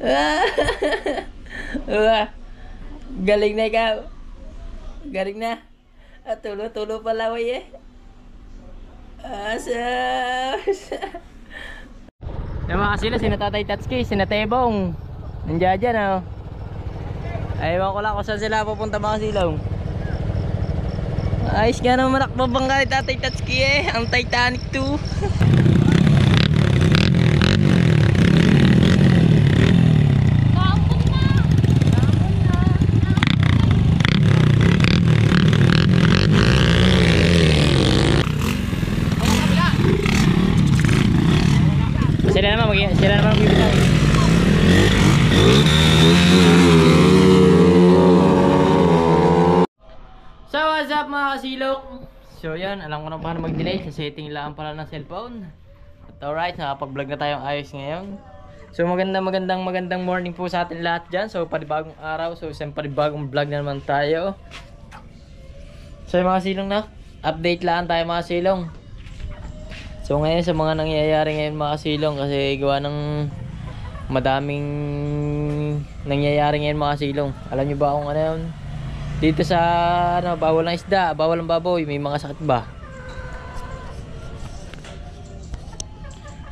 Wah, galing na ikaw. Galing na. At tulo-tulo pala way eh. Asas. Yung mga kasila, sina Tatay Tatsuki, sina Tebong. Nandiyan dyan oh. Ayaw ko lang kung saan sila pupunta mga silong. Ayos nga naman makbabang ka ni Tatay Tatsuki eh. Ang Titanic 2. Sila naman magbibitaw. So what's up mga kasilok? So yan, alam ko na paano mag-delay. Sa setting lang pala ng cellphone. At alright, nakapag-vlog na tayong ayos ngayon. So magandang morning po sa atin lahat dyan. So panibagong araw. So isang panibagong vlog na naman tayo. So mga silong na, update lang tayo mga silong. So ngayon sa mga nangyayari ngayon mga kasilong, kasi gawa ng madaming nangyayari ngayon mga kasilong. Alam nyo ba kung ano yun? Dito sa ano, bawal ng isda, bawal ng baboy, may mga sakit ba?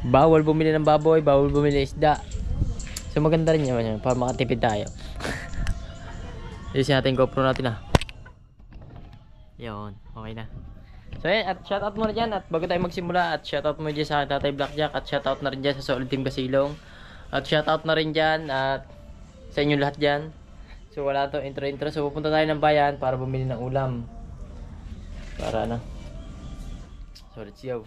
Bawal bumili ng baboy, bawal bumili ng isda. So maganda rin naman yun para makatipid tayo. Ayusin natin GoPro natin Yun, okay na. So yan, at shoutout muna dyan. At bago tayo magsimula, at shoutout muna dyan sa Tatay Blackjack. At shoutout na rin dyan sa Solid Team Basilong. At shoutout na rin dyan at sa inyo lahat dyan. So wala to intro. So pupunta tayo ng bayan para bumili ng ulam. Para ano, solid siyaw.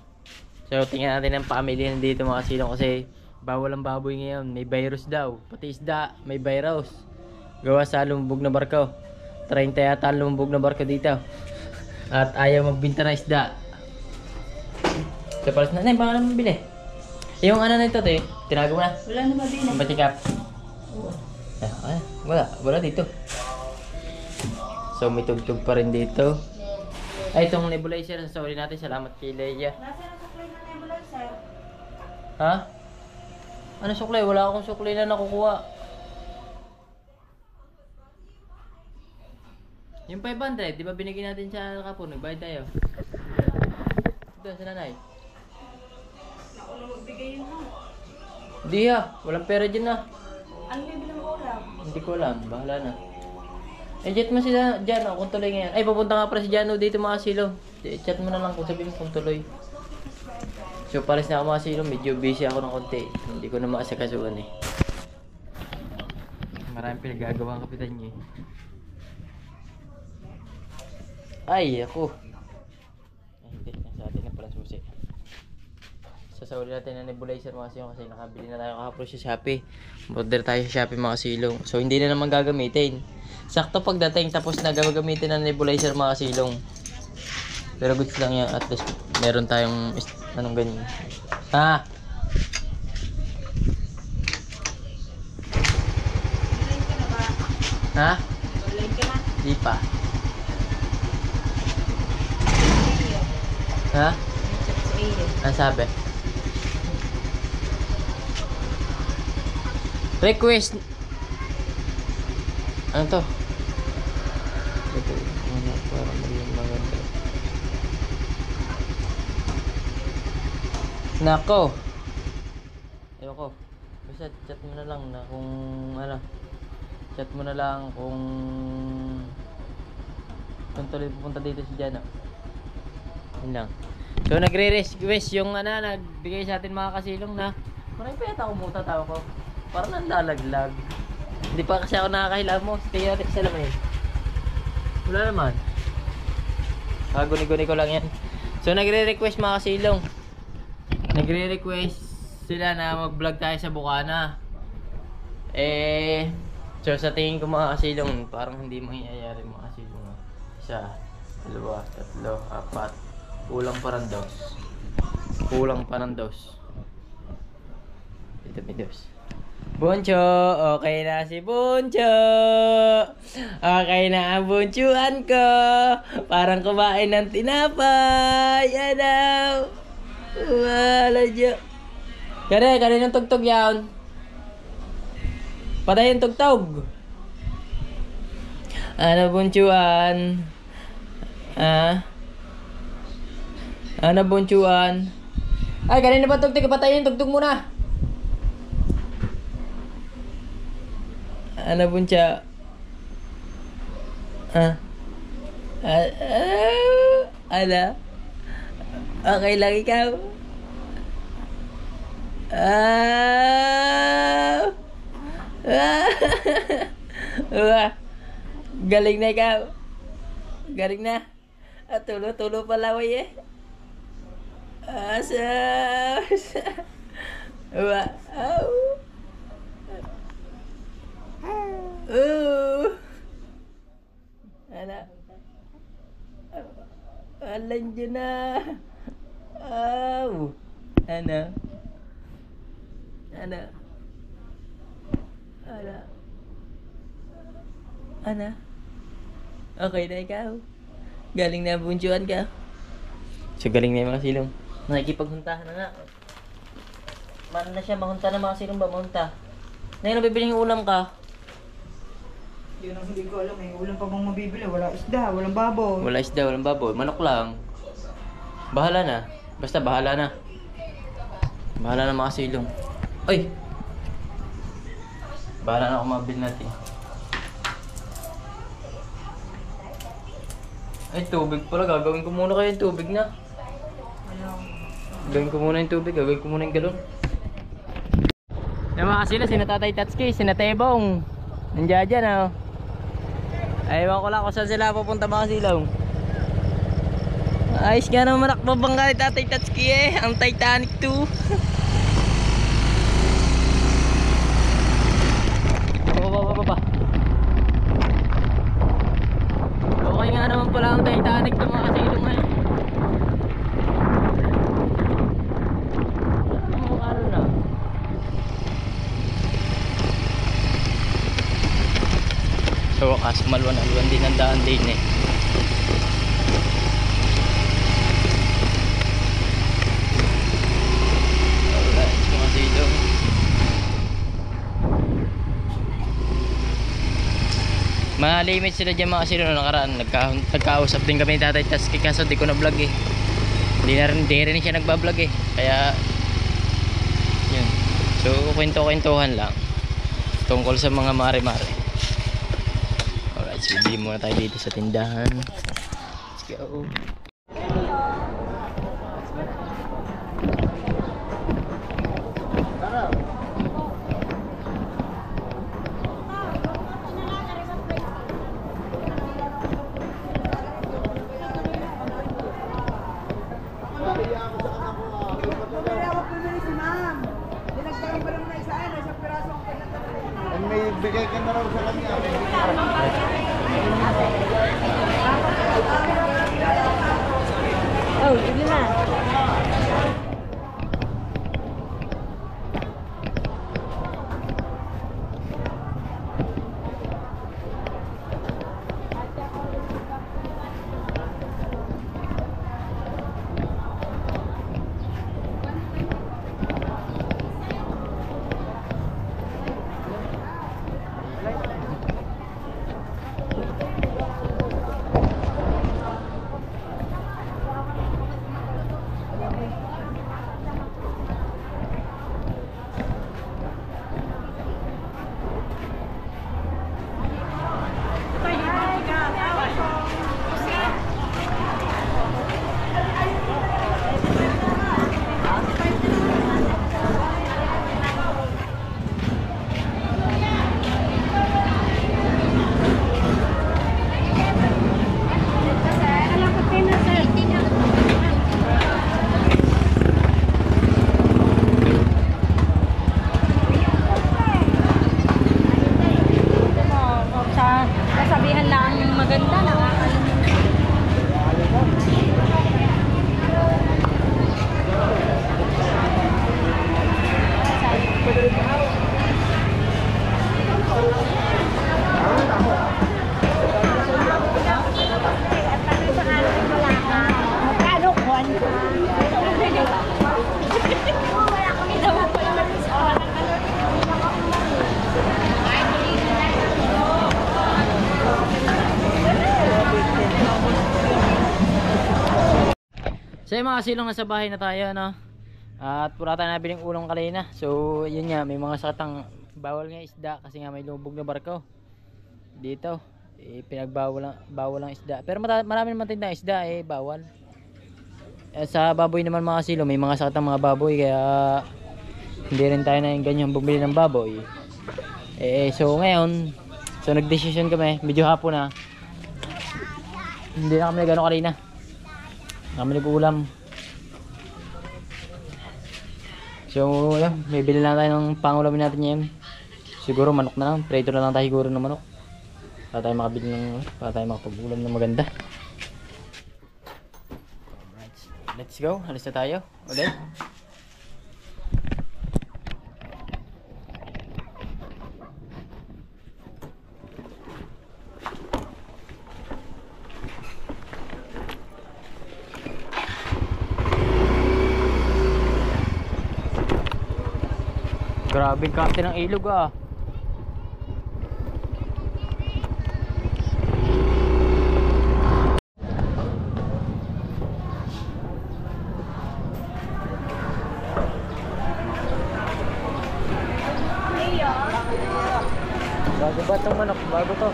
So tingnan natin ang pamilya dito mga silong, kasi bawal ang baboy ngayon. May virus daw. Pati isda may virus. Gawa sa lumubog na barko. 30 yata lumubog na barko dito. At ayaw magbinta ng isda. So palas na, baka naman bili. Yung ano na ito tinago mo na? Wala na mabili. Ang batikap? Wala dito. So may tugtog pa rin dito. Ay, itong nebulizer, sorry natin, salamat kay Leia. Nasaan ang suklay na nebulizer? Ha? Ano suklay? Wala akong suklay na nakukuha. Yung 500, di ba binigyan natin sa kapon? Nagbayad tayo. Ito, sa nanay. Nakulang magbigay yun ha. Hindi walang pera dyan Ano bibili ng ulam? Hindi ko alam, bahala na. Chat mo sila dyan kung tuloy ngayon. Ay, papunta nga pala si Jano dito mga silong. Chat mo na lang kung sabihin mo kung tuloy. So, pares na ako mga silong, medyo busy ako ng konti. Hindi ko na maasakasuhan Maraming pinagagawa ang kapitan niya Ay, ako. Hindi, nasa atin na pala susi. Sasauli natin na nebulizer mga silong kasi nakabili na tayo kahapon sa Shopee. Order tayo sa Shopee mga silong. So, hindi na naman gagamitin. Sakto pagdating, tapos na gagamitin ng nebulizer mga silong. Pero goods lang yan, at least meron tayong anong ganyan. Ha? Online ka na ba? Ha? Online ka na? Di pa. Ha? Chat sa iyo. Ano sabi? Request. Ano to? Ito, ano, parang maging maganda. Nako. Ewan ko. Basta chat mo na lang na kung ano. Chat mo na lang kung tuloy pupunta dito si Jana. Yun lang. So nagre-request yung nagbigay sa atin mga kasilong na marami pa yata kumuta tao ko. Parang nanlalaglag. Hindi pa kasi ako nakakahila mo. Tingnan natin sa laman Wala naman. Guni-guni ko lang yan. So nagre-request mga kasilong. Nagre-request sila na mag-vlog tayo sa Bukana. So sa tingin ko mga kasilong, parang hindi mangyayari mga kasilong. 1, 2, 3, 4. Kulang pa ng dos. Ito may dos. Buncho, okay na si Buncho. Okay na ang bunchuan ko. Parang kumain ng tinapay. Ano? Wala dyan. Kaninong tugtog yan? Patayin tugtog. Ano bunchuan? Ano bunchuan? Ay, kanina ba tugtog? Patayin tugtog muna. Ano buncha? Ano? Okay lang ikaw. Galing na ikaw. Galing na. Tulo-tulo pala mo eh. Ano? Alan dyan na. Ano? Ano? Ano? Ano? Okay na ikaw. Galing na bunchuan ka. So galing na yung mga silong. Nakikipaghuntahan na nga. Mano na siya mahunta na mga silong ba mahunta? Ngayon nabibili yung ulam ka. Yun ang hindi ko alam eh. Ulam pa bang mabibili? Wala isda, walang baboy. Wala isda, walang baboy. Manok lang. Bahala na. Basta bahala na. Bahala na mga silong. Ay! Bahala na kung mabili natin. Ay, tubig pala. Gagawin ko muna kayo yung tubig na. Gagawin ko muna yung tubig. Gagawin ko muna yung galon. Yung mga sila, sina Tatay Tatsuki, sina Tebong. Nandiyan dyan, oh. Ewan ko lang kung saan sila pupunta mga silong. Ayos nga naman nakbabang ka ni Tatay Tatsuki eh. Ang Titanic 2. Baba. Okay nga naman pala ang Titanic 2 mga silong eh. Ano na? So wakas, malwan-alwan din ang daan din eh. Alright, mga silong. Malimit sila dyan mga silong nakaraan. Nagkausap din kami ni Tatay Tatsuki kaso di ko na vlog eh. Di rin siya nagbablog eh. Kaya yun. So kwento-kwentuhan lang tungkol sa mga mare-mare. Alright, so bili muna tayo dito sa tindahan. Let's go. May bigay ka na raw sa kanya. Oh, sige na. Kasabihan lang maganda na. So yung mga silong nasa bahay na tayo, no? At pura tayo nabiling ulong kanina. So yun nga, may mga sakatang bawal nga isda kasi nga may lubog na barko dito. Bawal lang isda. Pero marami naman tindang isda bawal. Sa baboy naman mga silo, may mga sakatang mga baboy kaya hindi rin tayo na yung ganyan bumili ng baboy. So ngayon, nagdesisyon kami, medyo hapon na. Hindi na kami nagano kanina. Kami nag-ulam. So, yan, may bili lang tayo ng pangulamin natin ngayon. Siguro manok na lang, prito na lang tayo siguro ng manok. Para tayo makapag-ulam ng maganda. Alright, let's go. Alis na tayo. Ulit. Grabe kante ng ilog ah. Bago ba itong manok? Bago to.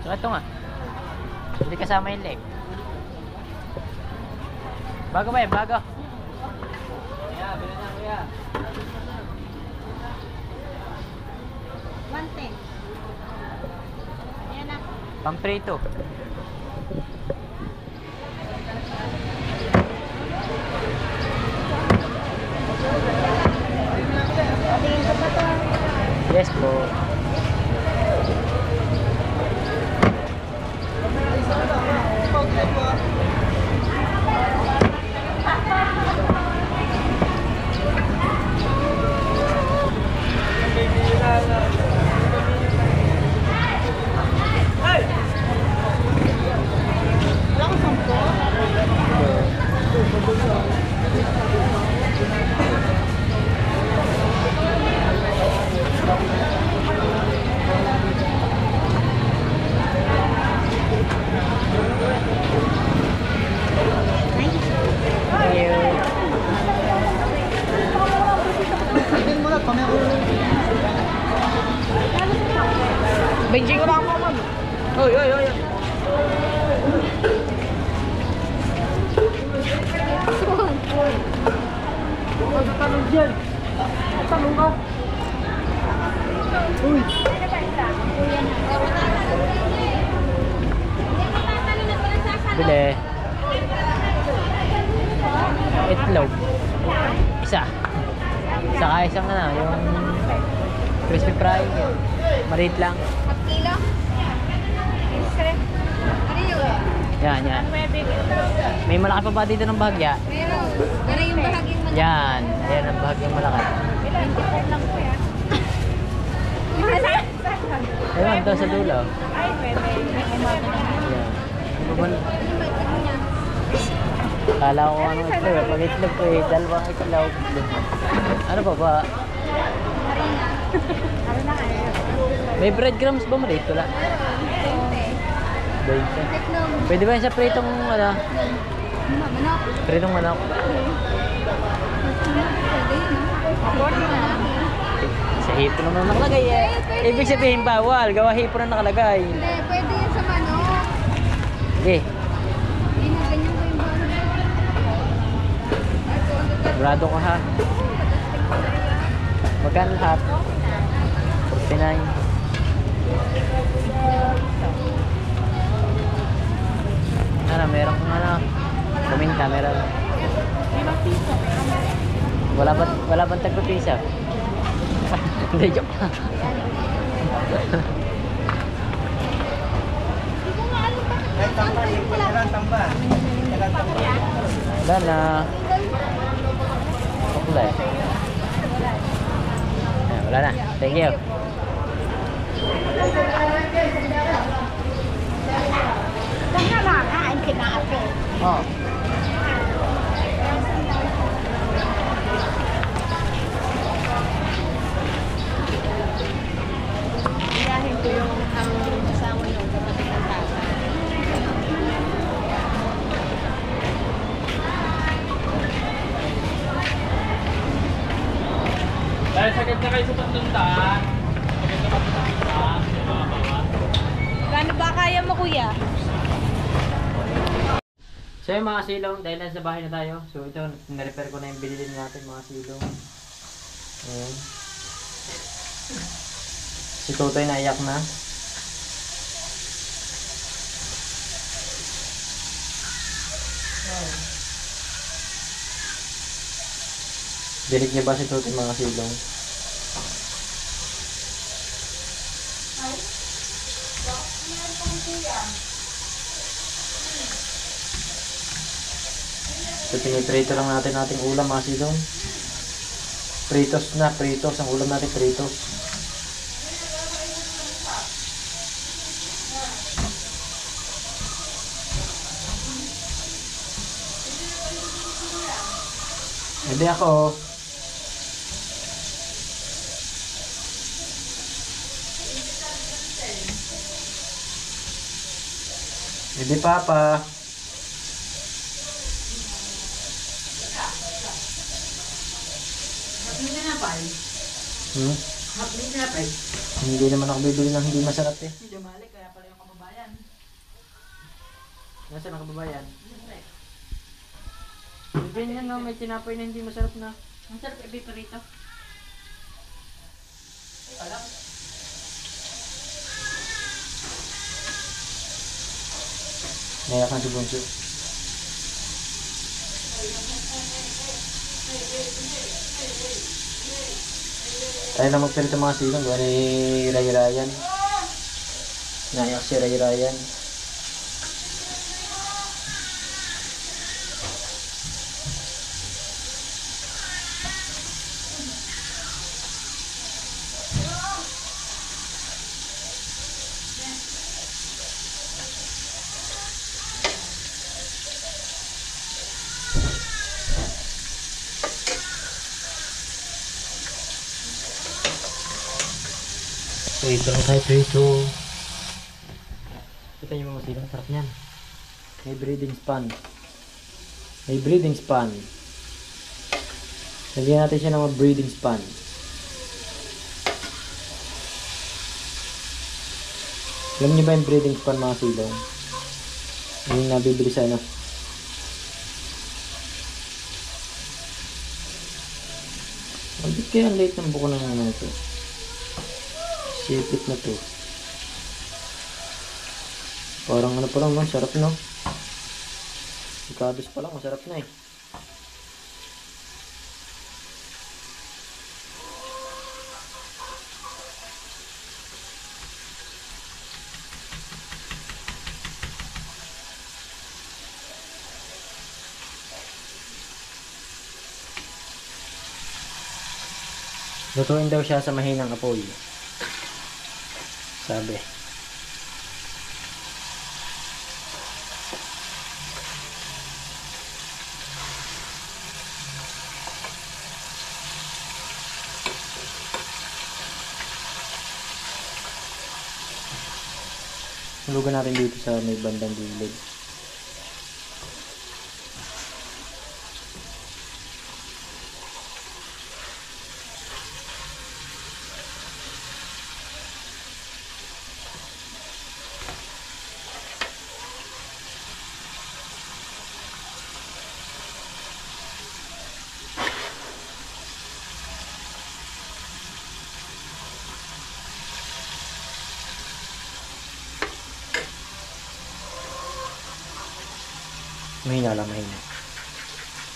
So ito nga. Hindi kasama yung leg. Bago ba yun? Bago. Kuya, bilhin na kuya. 110. Ayan na. Pamprito. Yes po. Benjing ko lang po, ma'am. Oy. Tanong dyan. Tanong ka. Uy. Bili. Itlog. Isa. Saka isang yung crispy fry. Maliit lang. Kilo? Ano yun? Yan. May malaki pa ba dito ng bahagya? Meron. Gano'n yung bahagyang malaki. Yan. Ayan ang bahagyang malaki. 24 lang po yan. Ewan, daw sa dulo. Ay, pwede. Yan. Kala ko anong itlog. Pag itlog ko dalawang itlog. Ano pa ba? Harina. Harina kayo. May breadcrumbs ba maliit? Wala. 20. Pwede ba yun sa pritong Manok. pritong manok? Pwede yun. Sa hipo naman nakalagay Ibig sabihin bawal. Gawa hipo na nakalagay. Hindi, pwede yun sa manok. Sige. Hindi na ganyan ko yung manok. Sigurado ka ha. Magkano lahat? 49. Ano, meron kung kuminta, meron. Wala bang tagpapisa? Hindi, joke. Wala na. Wala eh. Wala na. Thank you. Oh. kuya. So yung mga silong, dahil nasa bahay na tayo. So ito, na-repair ko na yung binili natin mga silong. Ayan. Si Totoy naiyak na. Dinig niya ba si Totoy mga silong? So piniprito lang natin ating ulam mga silong. Pritos na, pritos. Ang ulam natin pritos. Hindi ako. Hindi papa. Hmm? Hindi naman ako bibili ng hindi masarap eh. Hindi mali, kaya pala yung kababayan. Nasaan ang kababayan? Bibili niya no, may tinapay na hindi masarap na. Ang sarap ibi pa rito. Naiyak na si Bunso. Tayo na magpilito mga silong. Gawa ni Ray Ryan. Naiyak si Ray Ryan. Prito lang tayo, prito. Kita nyo mga silang, sarap niyan. May breathing span. May breathing span. Lagyan natin siya ng breathing span. Alam niyo ba yung breathing span mga silang? Yung nabibili sa ano? Bakit kaya ang late ng buko ng ano ito? Sipit na to. Parang ano pa lang, no? Sarap no? Ikados pa lang, masarap na eh. Lutuin daw siya sa mahinang apoy. Sabi. Hulugan natin dito sa may bandang gilid. Mahina lang, mahina.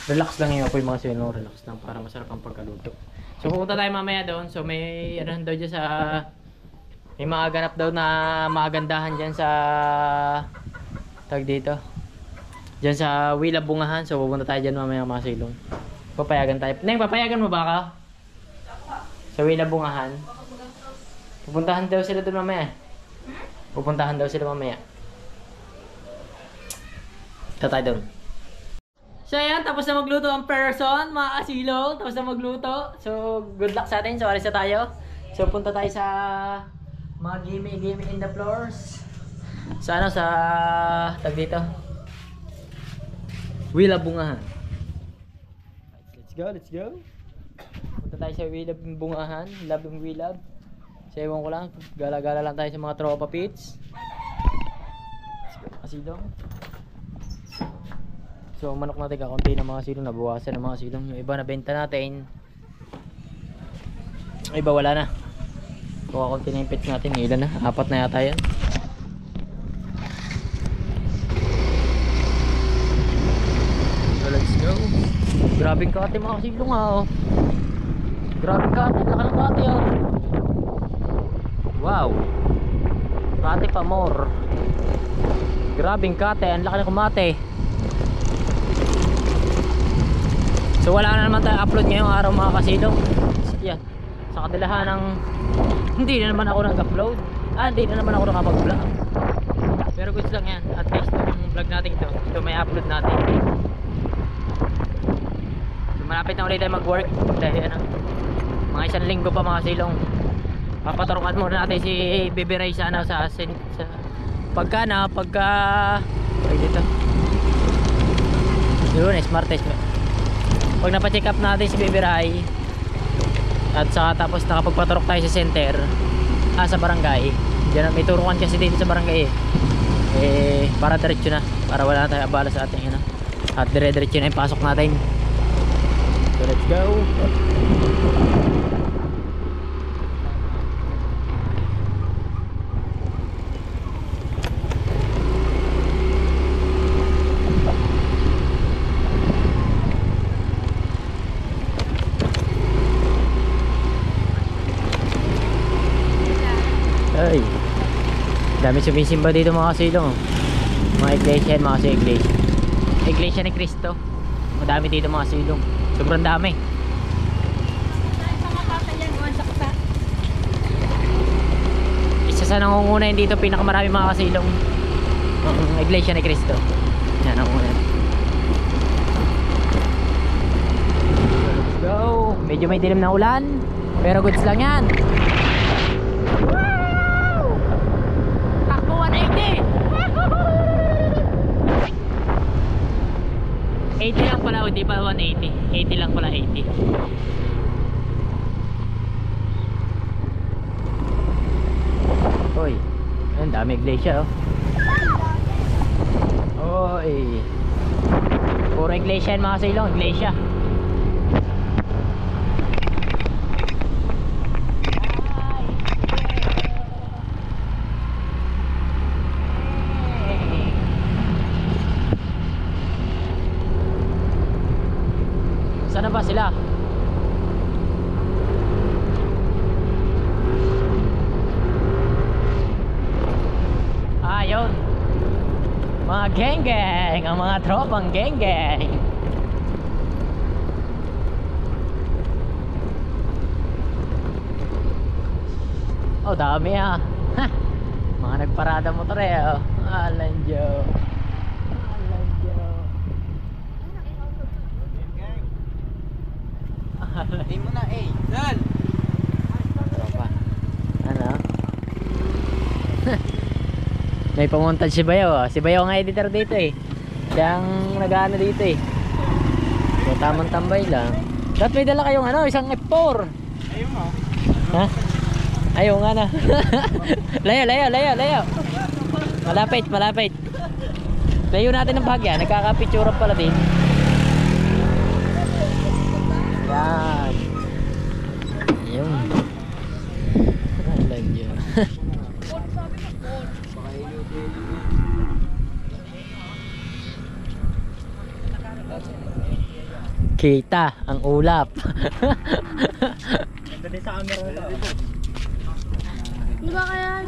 Relax lang yung apoy mga sino, relax lang para masarap ang pagkaluto. So pupunta tayo mamaya doon. So may ano daw dyan sa may maaganap daw na maagandahan dyan sa tag dito. Dyan sa Wila Bungahan. So pupunta tayo dyan mamaya mga silong. Papayagan tayo. Neng, papayagan mo ba ka? Sa Wila Bungahan. Pupuntahan daw sila doon mamaya. Pupuntahan daw sila mamaya. Ito tayo doon. So ayan, tapos na magluto ang person, mga kasilong. Tapos na magluto. So good luck sa atin. So alis na tayo. So punta tayo sa mga gimme in the floors. Sa ano, sa tag dito. Wila Bungahan. Let's go, let's go. Punta tayo sa Wila Bungahan. Love yung Wilab. So ewan ko lang, gala-gala lang tayo sa mga tropa pits. kasilong. So manok natin kakunti ng mga silong, nabawasan ng mga silong. Yung iba na benta natin, yung iba wala na. Kuha konti na yung pets natin. Ilan na? 4 na yata yan. So let's go. Grabing kate mga silong ha oh. Grabing kate, laki ng kate oh. Wow, kate pa more. Grabing kate, ang laki ng kumate. So wala na naman tayo upload ngayong araw mga kasilong. Yan, sa kadilahan ng hindi na naman ako nag-upload. Hindi na naman ako nakapag-vlog. Pero goods lang yan. At least itong vlog natin ito may upload natin. So, malapit na ulit tayo mag-work. Dahil ano, mga 1 linggo pa mga silong. Papaturukan muna natin si Baby Ray sa ano, sa pagka dito. Yun, smart test. Pag napacheck up natin si Baby Ray at saka tapos nakapagpaturok tayo sa center, sa barangay. Diyan may turukan kasi dito sa barangay para diretso na, para wala na tayo abala sa ating ano. At dire-diretso na yung pasok natin. So let's go. Ay, dami sumisimba dito mga kasilong. Mga iglesia yan, mga iglesia. Iglesia ni Cristo. Madami dito mga kasilong. Sobrang dami. Isa sa nangungunahin dito, pinakamarami mga kasilong, iglesia ni Cristo. Yan, nangungunahin. Let's go. Medyo may dilim na ulan, pero goods lang yan. 80 lang pala, hindi pa 180. 80 lang pala, 80. Hoy, ang dami iglesia oh. Hoy, puro iglesia yan mga silong, iglesia. Sana ba sila? Yun. Mga geng-geng, ang mga tropang geng-geng. Oh, dami ah. Mga nagparada motor oh. Alanjo. Hindi mo na Dan! Ano? May pamontage si Bayaw oh. Si Bayaw ang editor dito Siya ang nag-ano dito So tamang tambay lang. Dapat may dala kayong ano, isang F4. Ayaw mo. Ha? Ayaw nga na. Layo. Malapit. Layo natin ng bahagya. Nagkakapicture pala din. Yan. Ayun. Alam nyo. Kita ang ulap. Dali sa camera na ito. Di ba kaya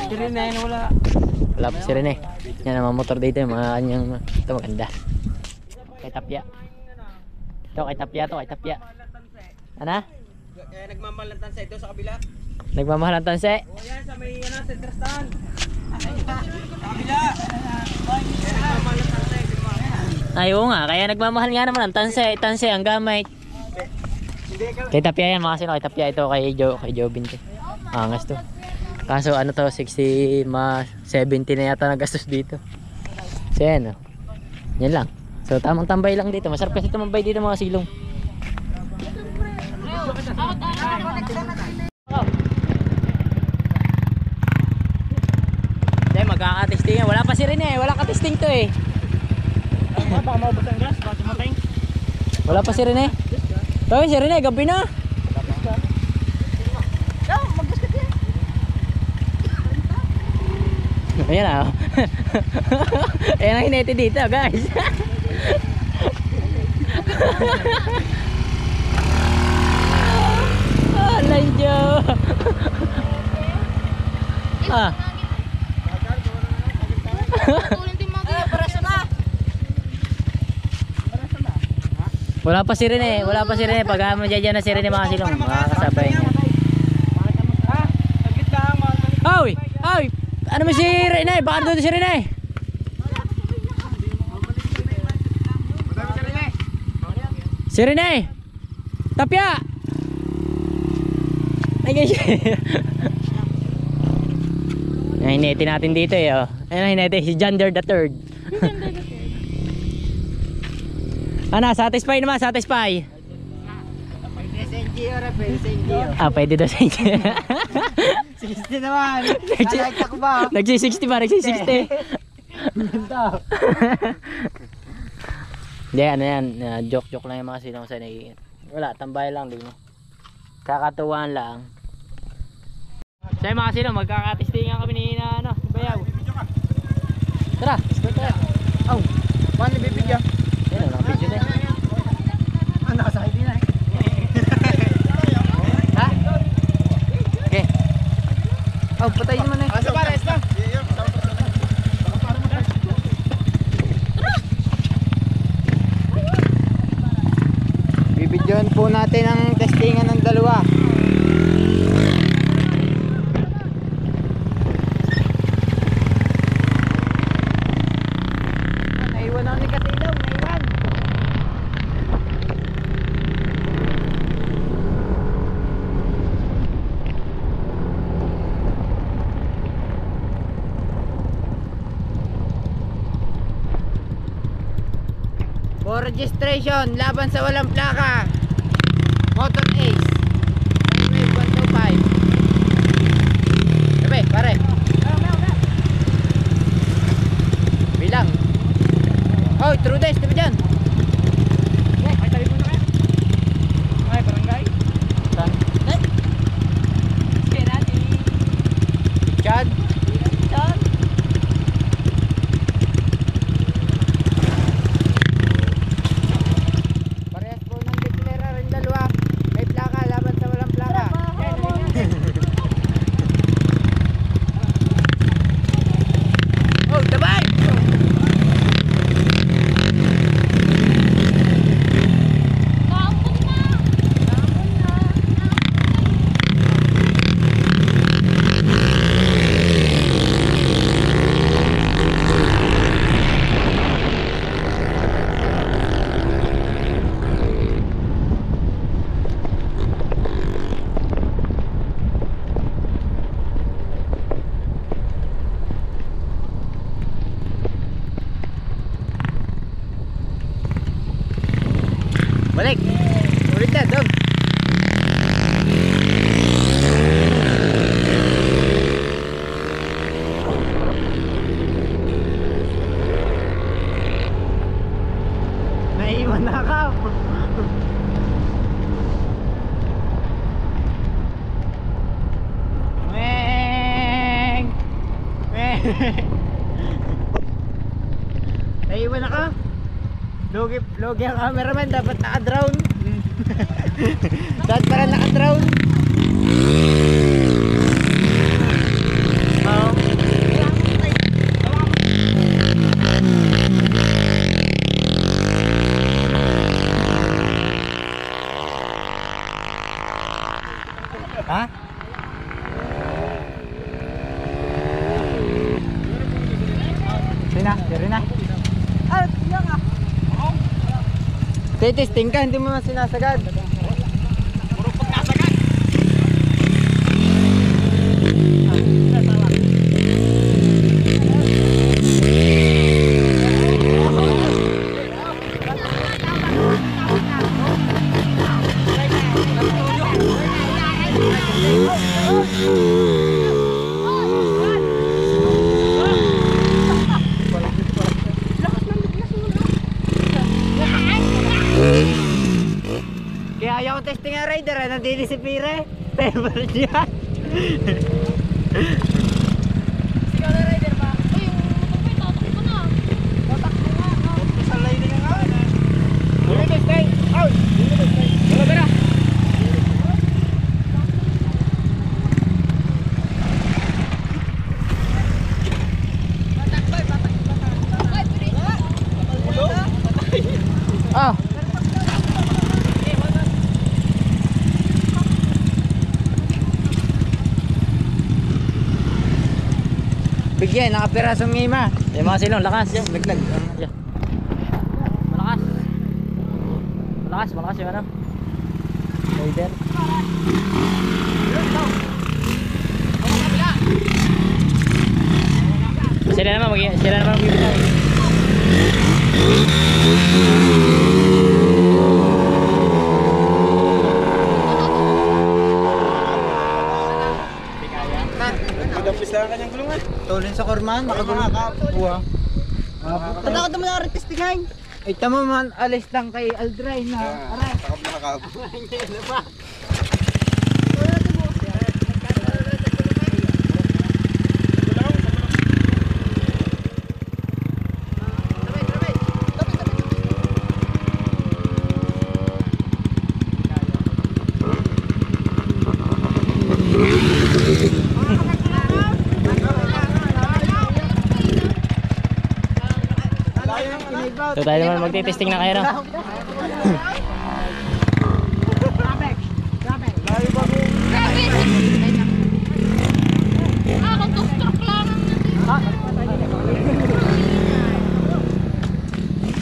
Si Rene, wala. Wala pa si Rene. Yan ang mga motor dito, yung mga kanyang. Ito maganda. Kay Tapia. Ito kay Tapia. Ano? Kaya nagmamahal ng tanse ito sa kabila. Nagmamahal ang tanse? O yan, sa may center stand. Sa kabila. Kaya nagmamahal ng tanse. Ay, oo nga, kaya nagmamahal nga naman ang tanse ang gamit. Kay Tapia yan mga sino, kay Tapia ito kay Jobin to. Angas to. Kaso ano to, 60 70 na yata nagastos dito. So yan oh. Yan lang. So tamang tambay lang dito. Masarap kasi tumambay dito mga silong. magkakatesting. Wala pa si Rene, wala ka-testing to eh. Baka maubos ang gas, baka tumatay. Wala pa si Rene. Tawin si Rene, gabi na. Ayan na. Ayan ang hinete dito guys. Lanjo. Ah. Wala pa si Rene, wala pa si Rene. Pag madyan na si Rene mga silong, makakasabay niya. Ay! Ay! Ano mo si Rene? Baka doon si Rene? Si Rene! Tapya! Ay guys. Ay, hinete natin dito eh. Oh. Ayun ang hinete, si Jander the Third. Ano, satisfy naman, satisfy. Ah, pwede daw sa inyo. 60 naman. Nalagta ko ba? Nagsi-60 ba? Nagsi-60. Hindi, ano yan. Joke-joke lang yung mga silong sa nai. Wala, tambay lang din. Kakatuwaan lang. So yung mga silong, magkakatestingan kami ni ano, Bayaw. Tara, let's go tayo. Oh, paano bibigyan? Ayun, nakapidyo na. Ano, sakit din eh. Ha? Okay. Oh, patay naman eh. Asa pares na? Bibidyohan po natin ang testingan ng dalawa. Naiwan ako ni Katilaw, naiwan. For registration, laban sa walang plaka. Motor Ace 125. Sabi, pare. Bilang. Oh, true days, diba dyan? Ay, tabi mo na kayo. Ay, barangay. Saan? Chad. Parehas po ng declare rin dalawa. May plaka, laban sa walang plaka. Oh, tabay! Balik. Ulit na, doon. Naiwan na ka. Meng! Meng! Naiwan na ka? Logi ang cameraman, dapat naka-drown. Dapat para naka-drown. Oo. Ha? Sina, na. Ah, yan ah. Testing ka, hindi mo na sinasagad. Puro pagkasagad. na din si Pire. Favorite yan. Sigaw na rider ba? Uy, yung motor ko, tatakbo na. Tatakbo nga, no? Salay na nga. Limited stay. Out. Limited stay. Pero pero. Ah. Bigyan, nakapirasong ngima. Yung mga silong, lakas. Laglag. Yeah. Malakas. Malakas, malakas yung ano. Rider. Sila naman magbibigay. Dampis lang kanyang gulungan. Tulin sa korman, makagulong. Uwa. Tanda ka naman na testingan. Ay, tama man, alis lang kay Aldray na. Aray. Takap na kakab. So tayo naman magtitesting na kayo, no? Kung two-stroke lang.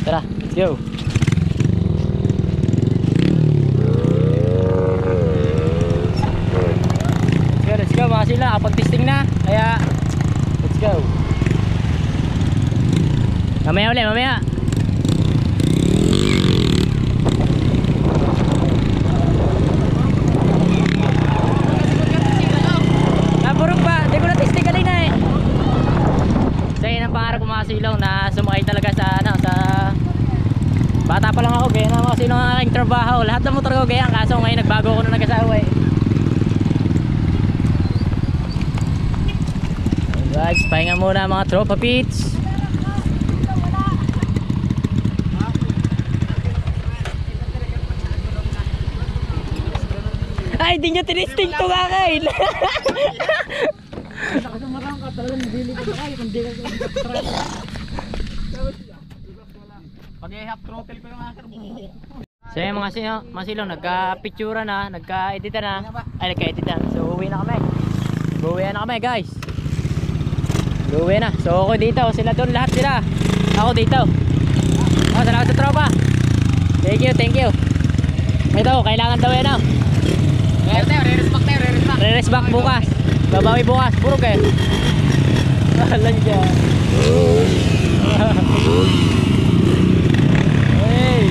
Tara, let's go. Let's go mga sila, kapag-testing na. Kaya, let's go. Mamaya ulit, mamaya. Napurog pa, di ko na-testing kanina eh. So yun ang pangarap ko mga silong na sumakay talaga sa ano, sa bata pa lang ako, kaya na mga silong ang aking trabaho. Lahat ng motor ko ganyan, kaso ngayon nagbago ko na nag-asawa eh. Alright, pahinga muna mga tropa pits. Ay, di nyo tinisting to kakain. Pag-i-half throttle ko yung akin. So yun mga silong, nagka-pictura na, nagka-edita na. Ay, nagka-edita na. So uwi na kami. Uwi na kami guys. Uwi na. So ako dito, sila doon, lahat sila. Ako dito. Oh, salamat sa tropa. Thank you, thank you. Ito, kailangan daw yan. Re-rest back bukas. Babawi bukas, puro kayo. Alam dyan. Hey,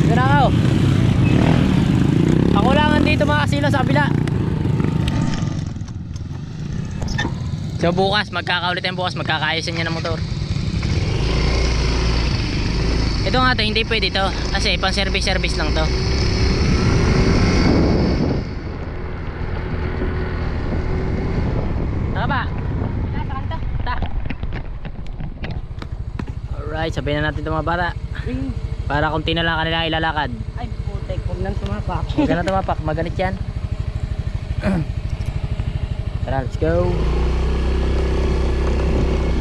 gana ako. Pakulangan dito mga kasilo sa kabila. So bukas, magkakaulitin bukas, magkakaayusin niya ng motor. Ito nga to, hindi pwede to. Kasi pang service lang to. Ba? Alright, sabihin na natin ito mga bata. Para kung na lang kanila ilalakad. Ay, putek, huwag nang tumapak. Huwag ka na tumapak, magalit yan. Tara, let's go.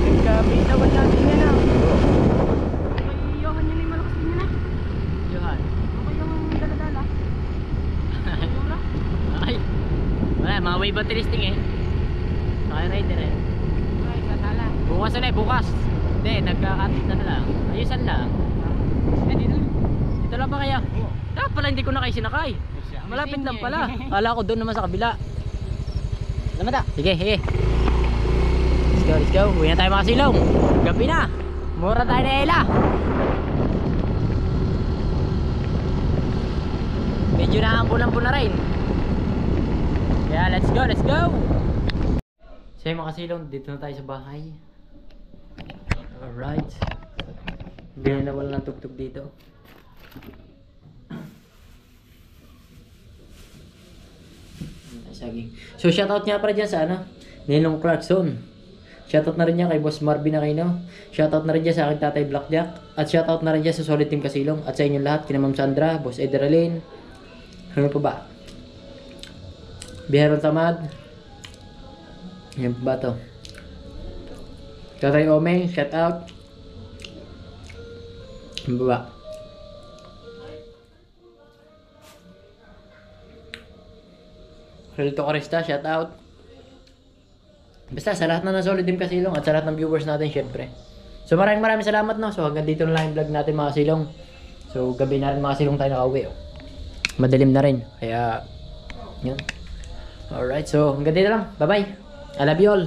Nagkabitawan natin yan ah. May Johan yun yung malakas din yun ah. Johan. Ako yung dala-dala. Ay, wala, mga way battery listing eh. Kaya rider eh. Ay, kasala. Bukas ulit, bukas. Hindi, nagkakatit na lang. Ayusan lang. Dito lang ba kayo? Dapat pala hindi ko na kayo sinakay. Malapit lang pala. Kala ko doon naman sa kabila. Lamada. Sige, sige. Let's go. Uwi na tayo mga silong. Gabi na. Mura tayo na Ela. Medyo naambulan-ambun na rin. Kaya let's go, let's go. So mga silong, dito na tayo sa bahay. Alright. Hindi na wala ng tugtog dito. Saging. So shoutout nga para dyan sa Ninong Clarkson. Shoutout na rin niya kay Boss Marvin Aquino. Shoutout na rin dyan sa aking tatay Blackjack. At shoutout na rin dyan sa Solid Team Kasilong. At sa inyong lahat, kina Ma'am Sandra, Boss Ederalyn. Ano pa ba? Biharon Tamad. Yan pa ba to? Tatay Omeng, shoutout. Ano pa ba? Relito Corista, shout out. Basta sa lahat na ng Solid Team Kasilong at sa lahat ng viewers natin syempre. So maraming salamat no. So hanggang dito na lang yung vlog natin mga Kasilong. So gabi na rin mga Kasilong tayo nakauwi. Oh. Madilim na rin. Kaya yun. Alright, so hanggang dito lang. Bye bye. I love you all.